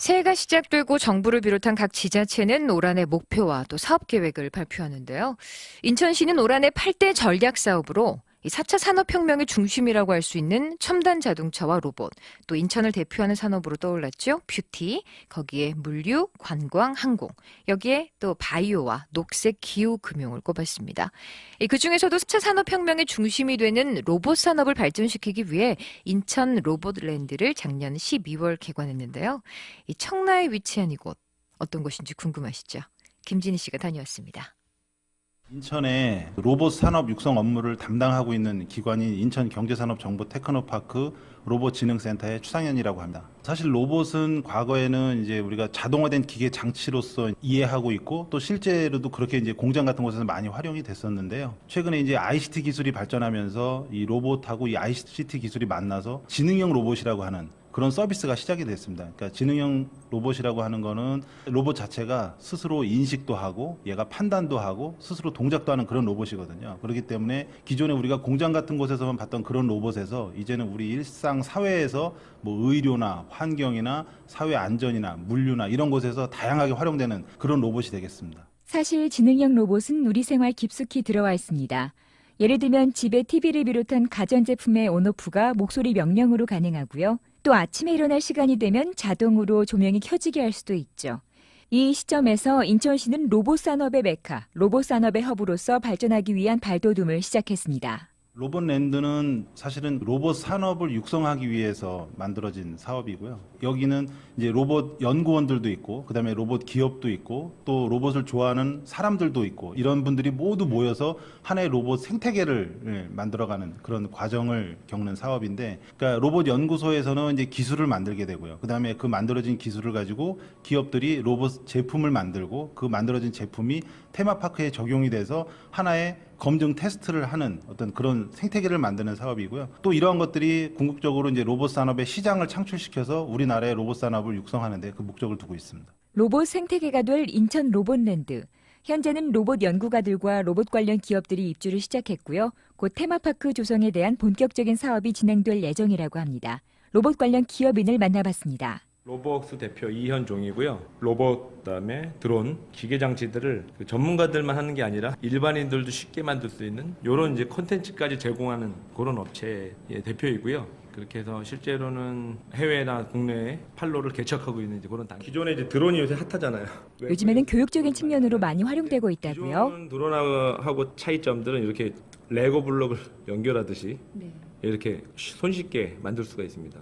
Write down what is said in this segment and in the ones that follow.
새해가 시작되고 정부를 비롯한 각 지자체는 올 한해 목표와 또 사업 계획을 발표하는데요. 인천시는 올 한해 8대 전략 사업으로 4차 산업혁명의 중심이라고 할 수 있는 첨단 자동차와 로봇, 또 인천을 대표하는 산업으로 떠올랐죠. 뷰티, 거기에 물류, 관광, 항공, 여기에 또 바이오와 녹색 기후 금융을 꼽았습니다. 그중에서도 4차 산업혁명의 중심이 되는 로봇 산업을 발전시키기 위해 인천 로봇랜드를 작년 12월 개관했는데요. 이 청라에 위치한 이곳, 어떤 곳인지 궁금하시죠? 김진희 씨가 다녀왔습니다. 인천의 로봇 산업 육성 업무를 담당하고 있는 기관인 인천경제산업정보 테크노파크 로봇진흥센터의 추상현이라고 합니다. 사실 로봇은 과거에는 이제 우리가 자동화된 기계 장치로서 이해하고 있고 또 실제로도 그렇게 이제 공장 같은 곳에서 많이 활용이 됐었는데요. 최근에 이제 ICT 기술이 발전하면서 이 로봇하고 이 ICT 기술이 만나서 지능형 로봇이라고 하는 그런 서비스가 시작이 됐습니다. 그러니까 지능형 로봇이라고 하는 거는 로봇 자체가 스스로 인식도 하고 얘가 판단도 하고 스스로 동작도 하는 그런 로봇이거든요. 그렇기 때문에 기존에 우리가 공장 같은 곳에서만 봤던 그런 로봇에서 이제는 우리 일상 사회에서 뭐 의료나 환경이나 사회 안전이나 물류나 이런 곳에서 다양하게 활용되는 그런 로봇이 되겠습니다. 사실 지능형 로봇은 우리 생활 깊숙이 들어와 있습니다. 예를 들면 집에 TV를 비롯한 가전제품의 온오프가 목소리 명령으로 가능하고요. 또 아침에 일어날 시간이 되면 자동으로 조명이 켜지게 할 수도 있죠. 이 시점에서 인천시는 로봇 산업의 메카, 로봇 산업의 허브로서 발전하기 위한 발돋움을 시작했습니다. 로봇랜드는 사실은 로봇 산업을 육성하기 위해서 만들어진 사업이고요. 여기는 이제 로봇 연구원들도 있고, 그다음에 로봇 기업도 있고, 또 로봇을 좋아하는 사람들도 있고, 이런 분들이 모두 모여서 하나의 로봇 생태계를 만들어가는 그런 과정을 겪는 사업인데, 그러니까 로봇 연구소에서는 이제 기술을 만들게 되고요. 그다음에 그 만들어진 기술을 가지고 기업들이 로봇 제품을 만들고, 그 만들어진 제품이 테마파크에 적용이 돼서 하나의 검증 테스트를 하는 어떤 그런 생태계를 만드는 사업이고요. 또 이러한 것들이 궁극적으로 이제 로봇 산업의 시장을 창출시켜서 우리나라의 로봇 산업을 육성하는 데 그 목적을 두고 있습니다. 로봇 생태계가 될 인천 로봇랜드. 현재는 로봇 연구가들과 로봇 관련 기업들이 입주를 시작했고요. 곧 테마파크 조성에 대한 본격적인 사업이 진행될 예정이라고 합니다. 로봇 관련 기업인을 만나봤습니다. 로보웍스 대표 이현종이고요. 로봇 그다음에 드론, 기계 장치들을 전문가들만 하는 게 아니라 일반인들도 쉽게 만들 수 있는 이런 이제 콘텐츠까지 제공하는 그런 업체의 대표이고요. 그렇게 해서 실제로는 해외나 국내에 판로를 개척하고 있는 그런 단계. 기존에 이제 드론이 요새 핫하잖아요. 요즘에는 교육적인 측면으로 많이 활용되고 있다고요. 기존 드론하고 차이점들은 이렇게 레고 블록을 연결하듯이 이렇게 손쉽게 만들 수가 있습니다.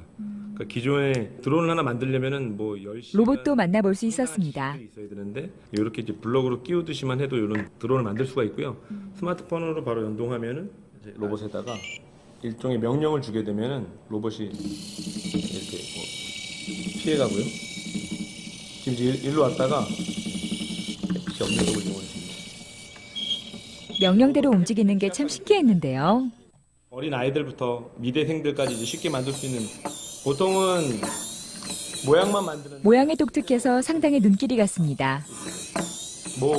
그러니까 기존에 드론을 하나 만들려면은 뭐 10시간 로봇도 만나볼 수 있었습니다. 있어야 되는데 이렇게 이제 블럭으로 끼우듯이만 해도 이런 드론을 만들 수가 있고요. 스마트폰으로 바로 연동하면은 이제 로봇에다가 일종의 명령을 주게 되면은 로봇이 이렇게 뭐 피해가고요. 지금 이제 일로 왔다가 햇빛이 없는 로봇이 오겠습니다. 명령대로 움직이는 게 참 신기했는데요. 어린 아이들부터 미대생들까지 이제 쉽게 만들 수 있는 보통은 모양만 만드는 모양이 독특해서 상당히 눈길이 갔습니다. 뭐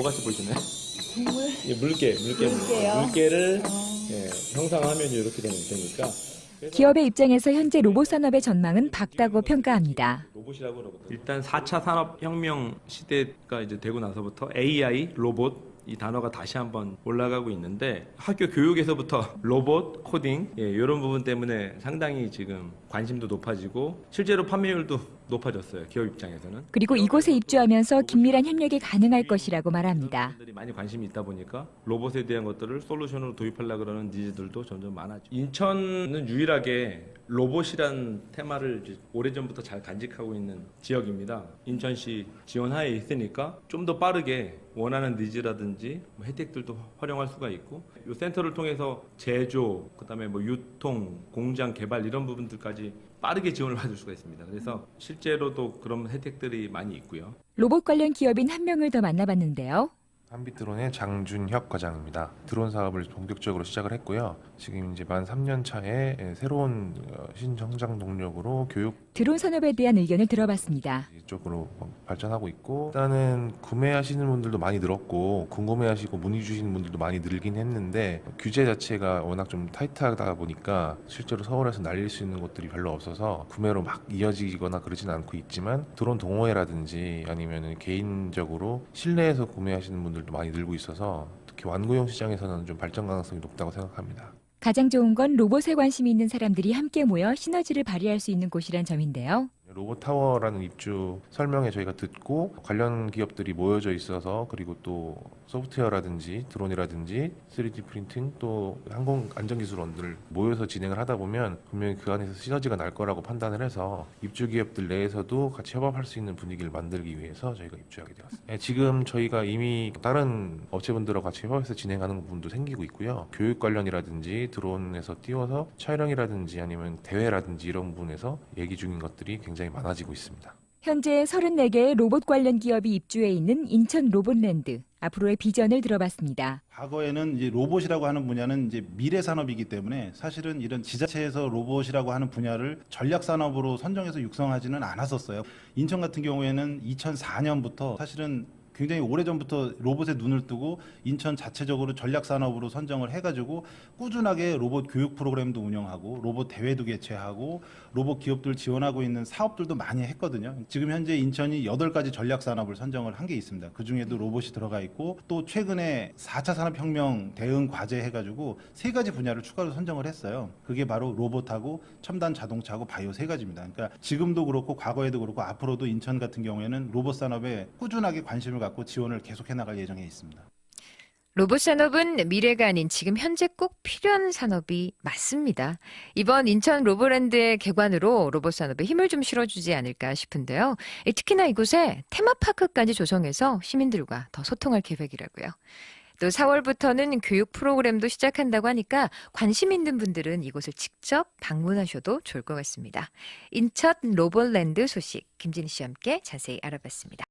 같이 보이시나요? 물개를 형상화하면 이렇게 되니까 기업의 입장에서 현재 로봇 산업의 전망은 밝다고 평가합니다. 일단 4차 산업혁명 시대가 이제 되고 나서부터 AI, 로봇 이 단어가 다시 한번 올라가고 있는데 학교 교육에서부터 로봇, 코딩 이런 부분 때문에 상당히 지금 관심도 높아지고 실제로 판매율도 높아졌어요. 기업 입장에서는. 그리고 이곳에 입주하면서 긴밀한 협력이 가능할 것이라고 말합니다. 사람들이 많이 관심이 있다 보니까 로봇에 대한 것들을 솔루션으로 도입하려고 그러는 니즈들도 점점 많아지고 인천은 유일하게 로봇이란 테마를 이제 오래전부터 잘 간직하고 있는 지역입니다. 인천시 지원하에 있으니까 좀 더 빠르게 원하는 니즈라든지 뭐 혜택들도 활용할 수가 있고 이 센터를 통해서 제조, 그다음에 뭐 유통, 공장 개발 이런 부분들까지 빠르게 지원을 받을 수가 있습니다. 그래서 실제로도 그런 혜택들이 많이 있고요. 로봇 관련 기업인 한 명을 더 만나봤는데요. 한빛드론의 장준혁 과장입니다. 드론 사업을 본격적으로 시작을 했고요. 지금 이제 만 3년 차에 새로운 신성장 동력으로 교육 드론 산업에 대한 의견을 들어봤습니다. 쪽으로 발전하고 있고, 일단은 구매하시는 분들도 많이 늘었고 궁금해하시고 문의 주시는 분들도 많이 늘긴 했는데, 규제 자체가 워낙 좀 타이트하다 보니까 실제로 서울에서 날릴 수 있는 곳들이 별로 없어서 구매로 막 이어지거나 그러진 않고 있지만, 드론 동호회라든지 아니면 개인적으로 실내에서 구매하시는 분들도 많이 늘고 있어서 특히 완구용 시장에서는 좀 발전 가능성이 높다고 생각합니다. 가장 좋은 건 로봇에 관심이 있는 사람들이 함께 모여 시너지를 발휘할 수 있는 곳이란 점인데요. 로봇타워라는 입주 설명에 저희가 듣고 관련 기업들이 모여져 있어서, 그리고 또 소프트웨어라든지 드론이라든지 3D 프린팅 또 항공 안전기술원들 모여서 진행을 하다 보면 분명히 그 안에서 시너지가 날 거라고 판단을 해서 입주 기업들 내에서도 같이 협업할 수 있는 분위기를 만들기 위해서 저희가 입주하게 되었습니다. 지금 저희가 이미 다른 업체분들과 같이 협업해서 진행하는 부분도 생기고 있고요. 교육 관련이라든지 드론에서 띄워서 촬영이라든지 아니면 대회라든지 이런 부분에서 얘기 중인 것들이 굉장히 많아지고 있습니다. 현재 34개의 로봇 관련 기업이 입주해 있는 인천 로봇랜드. 앞으로의 비전을 들어봤습니다. 과거에는 이제 로봇이라고 하는 분야는 이제 미래 산업이기 때문에 사실은 이런 지자체에서 로봇이라고 하는 분야를 전략 산업으로 선정해서 육성하지는 않았었어요. 인천 같은 경우에는 2004년부터 사실은 굉장히 오래전부터 로봇에 눈을 뜨고 인천 자체적으로 전략산업으로 선정을 해가지고 꾸준하게 로봇 교육 프로그램도 운영하고 로봇 대회도 개최하고 로봇 기업들 지원하고 있는 사업들도 많이 했거든요. 지금 현재 인천이 8가지 전략산업을 선정을 한 게 있습니다. 그중에도 로봇이 들어가 있고, 또 최근에 4차 산업혁명 대응 과제 해가지고 3가지 분야를 추가로 선정을 했어요. 그게 바로 로봇하고 첨단 자동차하고 바이오 3가지입니다. 그러니까 지금도 그렇고 과거에도 그렇고 앞으로도 인천 같은 경우에는 로봇 산업에 꾸준하게 관심을 갖고 지원을 계속해 나갈 예정에 있습니다. 로봇 산업은 미래가 아닌 지금 현재 꼭 필요한 산업이 맞습니다. 이번 인천 로봇랜드의 개관으로 로봇 산업에 힘을 좀 실어주지 않을까 싶은데요. 특히나 이곳에 테마파크까지 조성해서 시민들과 더 소통할 계획이라고요. 또 4월부터는 교육 프로그램도 시작한다고 하니까 관심 있는 분들은 이곳을 직접 방문하셔도 좋을 것 같습니다. 인천 로봇랜드 소식 김진희 씨와 함께 자세히 알아봤습니다.